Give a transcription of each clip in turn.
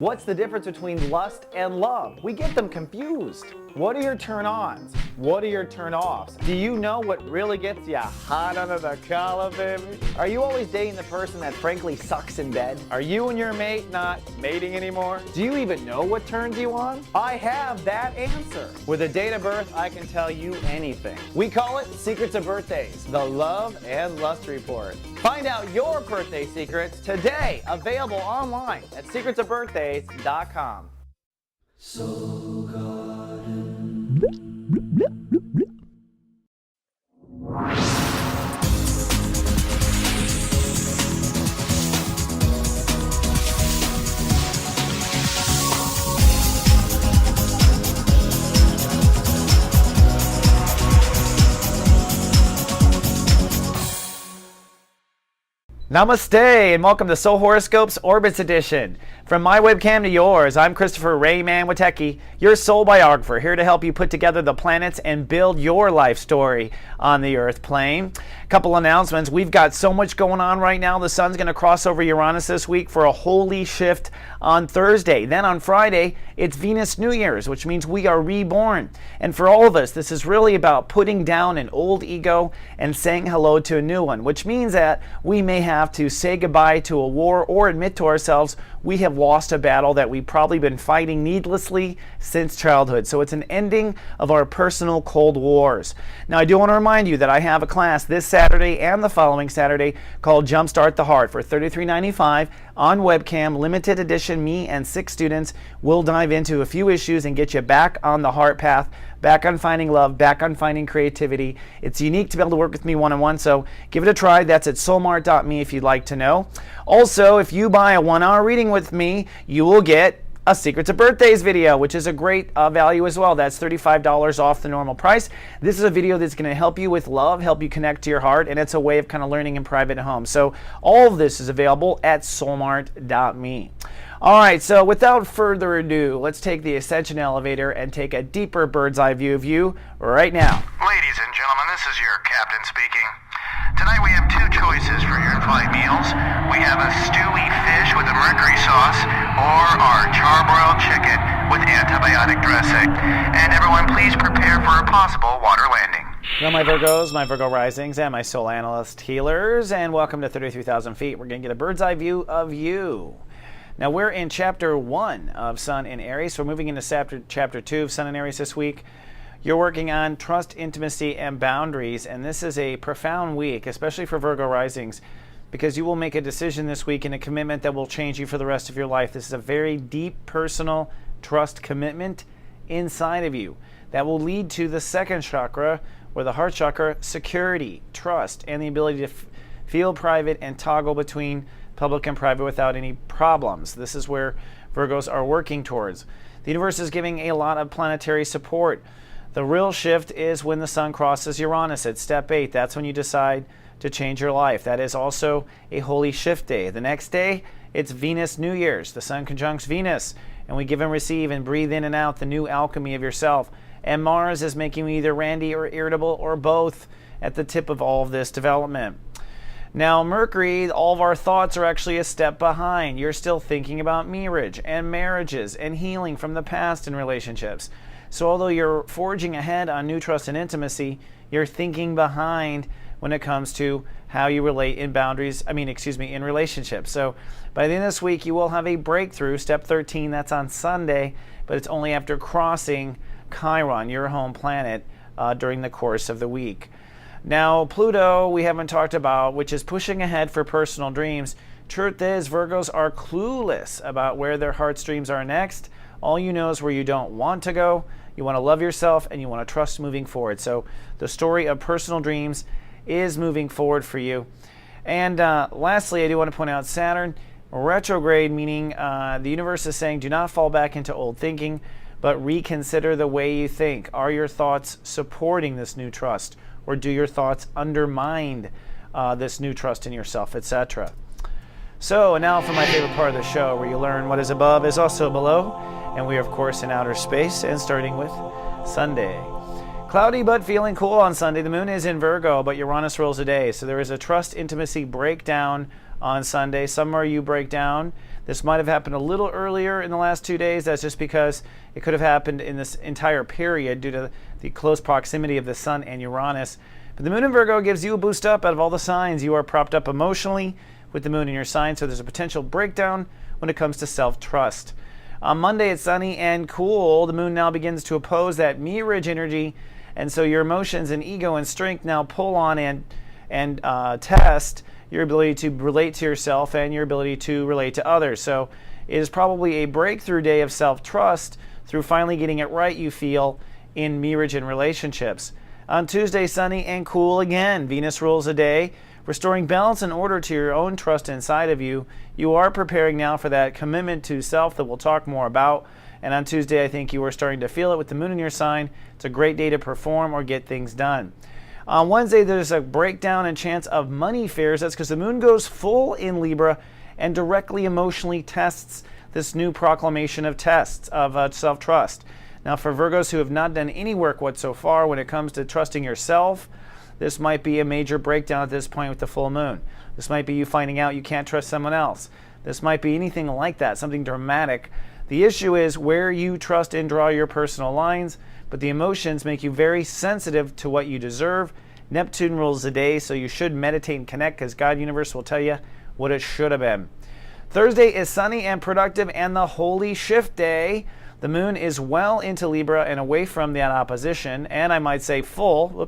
What's the difference between lust and love? We get them confused. What are your turn-ons? What are your turn-offs? Do you know what really gets you hot under the collar, baby? Are you always dating the person that frankly sucks in bed? Are you and your mate not mating anymore? Do you even know what turns you on? I have that answer. With a date of birth, I can tell you anything. We call it Secrets of Birthdays, the Love and Lust Report. Find out your birthday secrets today, available online at secretsofbirthdays.com. Soul Garden. Namaste and welcome to Soul Horoscopes Orbits Edition. From my webcam to yours, I'm Christopher Rayman Witecki, your soul biographer, here to help you put together the planets and build your life story on the Earth plane. Couple announcements. We've got so much going on right now. The sun's going to cross over Uranus this week for a holy shift on Thursday. Then on Friday, it's Venus New Year's, which means we are reborn. And for all of us, this is really about putting down an old ego and saying hello to a new one, which means that we may have to say goodbye to a war or admit to ourselves we have lost a battle that we've probably been fighting needlessly since childhood. So it's an ending of our personal Cold Wars. Now, I do want to remind you that I have a class this Saturday and the following Saturday called Jumpstart the Heart for $33.95 on webcam, limited edition. Me and 6 students will dive into a few issues and get you back on the heart path, back on finding love, back on finding creativity. It's unique to be able to work with me one-on-one, so give it a try. That's at soulmart.me if you'd like to know. Also, if you buy a 1-hour reading with me, you will get a Secrets of Birthdays video, which is a great value as well. That's $35 off the normal price. This is a video that's going to help you with love, help you connect to your heart, and it's a way of kind of learning in private at home. So all of this is available at soulmart.me. All right, so without further ado, let's take the Ascension elevator and take a deeper bird's eye view of you right now. Ladies and gentlemen, this is your captain speaking. Tonight we have 2 choices for your in-flight meals. We have a stewy fish with a mercury sauce or our charbroiled chicken with antibiotic dressing. And everyone please prepare for a possible water landing. Hello, my Virgos, my Virgo risings, and my soul analyst healers, and welcome to 33,000 feet. We're going to get a bird's eye view of you. Now, we're in Chapter 1 of Sun in Aries. So we're moving into Chapter 2 of Sun in Aries this week. You're working on trust, intimacy, and boundaries. And this is a profound week, especially for Virgo risings, because you will make a decision this week and a commitment that will change you for the rest of your life. This is a very deep, personal trust commitment inside of you that will lead to the second chakra, or the heart chakra, security, trust, and the ability to feel private and toggle between public and private without any problems. This is where Virgos are working towards. The universe is giving a lot of planetary support. The real shift is when the sun crosses Uranus at step 8. That's when you decide to change your life. That is also a holy shift day. The next day, it's Venus New Year's. The sun conjuncts Venus, and we give and receive and breathe in and out the new alchemy of yourself. And Mars is making you either randy or irritable or both at the tip of all of this development. Now, Mercury, all of our thoughts are actually a step behind. You're still thinking about marriage and marriages and healing from the past in relationships. So although you're forging ahead on new trust and intimacy, you're thinking behind when it comes to how you relate in in relationships. So by the end of this week, you will have a breakthrough, step 13, that's on Sunday, but it's only after crossing Chiron, your home planet, during the course of the week. Now, Pluto, we haven't talked about, which is pushing ahead for personal dreams. Truth is, Virgos are clueless about where their heart's dreams are next. All you know is where you don't want to go. You want to love yourself and you want to trust moving forward. So the story of personal dreams is moving forward for you. And lastly, I do want to point out Saturn retrograde, meaning the universe is saying do not fall back into old thinking, but reconsider the way you think. Are your thoughts supporting this new trust? Or do your thoughts undermine this new trust in yourself, etc.? So, and now for my favorite part of the show, where you learn what is above is also below. And we are, of course, in outer space, and starting with Sunday. Cloudy but feeling cool on Sunday. The moon is in Virgo, but Uranus rules the day. So there is a trust intimacy breakdown on Sunday. Somewhere you break down. This might have happened a little earlier in the last 2 days. That's just because it could have happened in this entire period due to the close proximity of the Sun and Uranus. But the Moon in Virgo gives you a boost up out of all the signs. You are propped up emotionally with the Moon in your sign, so there's a potential breakdown when it comes to self-trust. On Monday, it's sunny and cool. The Moon now begins to oppose that me-ridge energy, and so your emotions and ego and strength now pull on and test your ability to relate to yourself and your ability to relate to others. So it is probably a breakthrough day of self-trust through finally getting it right, you feel, in me-ridge and relationships. On Tuesday, sunny and cool again. Venus rules the day, restoring balance and order to your own trust inside of you. You are preparing now for that commitment to self that we'll talk more about. And on Tuesday, I think you are starting to feel it with the Moon in your sign. It's a great day to perform or get things done. On Wednesday, there's a breakdown and chance of money fears. That's because the Moon goes full in Libra and directly emotionally tests this new proclamation of tests of self-trust. Now, for Virgos who have not done any work so far when it comes to trusting yourself, this might be a major breakdown at this point with the full moon. This might be you finding out you can't trust someone else. This might be anything like that, something dramatic. The issue is where you trust and draw your personal lines, but the emotions make you very sensitive to what you deserve. Neptune rules the day, so you should meditate and connect because God Universe will tell you what it should have been. Thursday is sunny and productive and the holy shift day. The Moon is well into Libra and away from that opposition, and I might say full,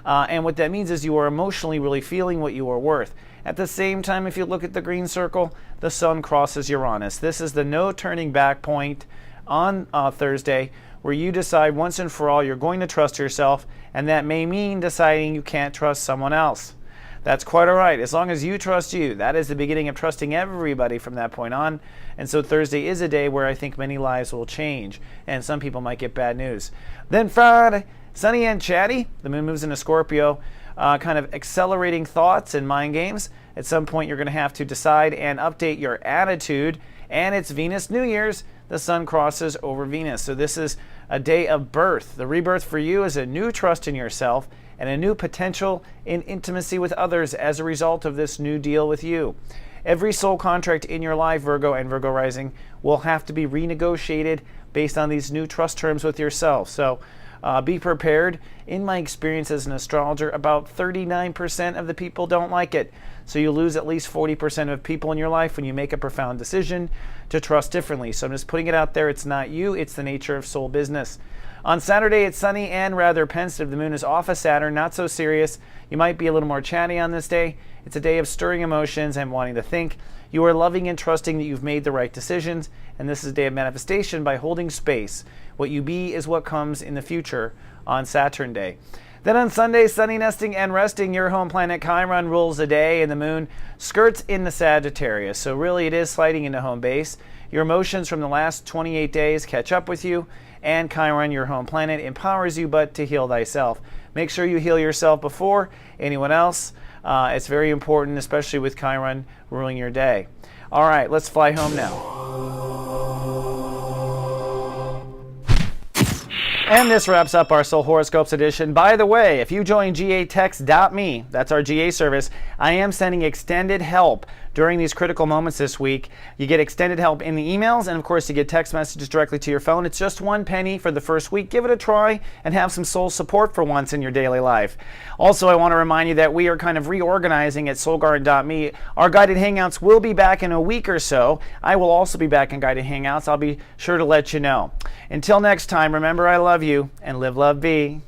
and what that means is you are emotionally really feeling what you are worth. At the same time, if you look at the green circle, the Sun crosses Uranus. This is the no turning back point on Thursday, where you decide once and for all you're going to trust yourself, and that may mean deciding you can't trust someone else. That's quite all right, as long as you trust you. That is the beginning of trusting everybody from that point on. And so Thursday is a day where I think many lives will change, and some people might get bad news. Then Friday, sunny and chatty. The Moon moves into Scorpio, kind of accelerating thoughts and mind games. At some point, you're going to have to decide and update your attitude. And it's Venus New Year's. The Sun crosses over Venus. So this is a day of birth. The rebirth for you is a new trust in yourself and a new potential in intimacy with others as a result of this new deal with you. Every soul contract in your life, Virgo and Virgo rising, will have to be renegotiated based on these new trust terms with yourself. So be prepared. In my experience as an astrologer, about 39% of the people don't like it. So you lose at least 40% of people in your life when you make a profound decision to trust differently. So I'm just putting it out there. It's not you. It's the nature of soul business. On Saturday, it's sunny and rather pensive. The Moon is off of Saturn, not so serious. You might be a little more chatty on this day. It's a day of stirring emotions and wanting to think. You are loving and trusting that you've made the right decisions, and this is a day of manifestation by holding space. What you be is what comes in the future on Saturn Day. Then on Sunday, sunny, nesting, and resting, your home planet Chiron rules the day, and the Moon skirts in the Sagittarius. So really it is sliding into home base. Your emotions from the last 28 days catch up with you, and Chiron, your home planet, empowers you but to heal thyself. Make sure you heal yourself before anyone else. It's very important, especially with Chiron ruling your day. All right, let's fly home now. And this wraps up our Soul Horoscopes edition. By the way, if you join gatext.me, that's our GA service, I am sending extended help during these critical moments this week. You get extended help in the emails, and of course you get text messages directly to your phone. It's just $1 for the first week. Give it a try and have some soul support for once in your daily life. Also, I want to remind you that we are kind of reorganizing at soulgarden.me. Our guided hangouts will be back in a week or so. I will also be back in guided hangouts. I'll be sure to let you know. Until next time, remember I love you, and live, love, be.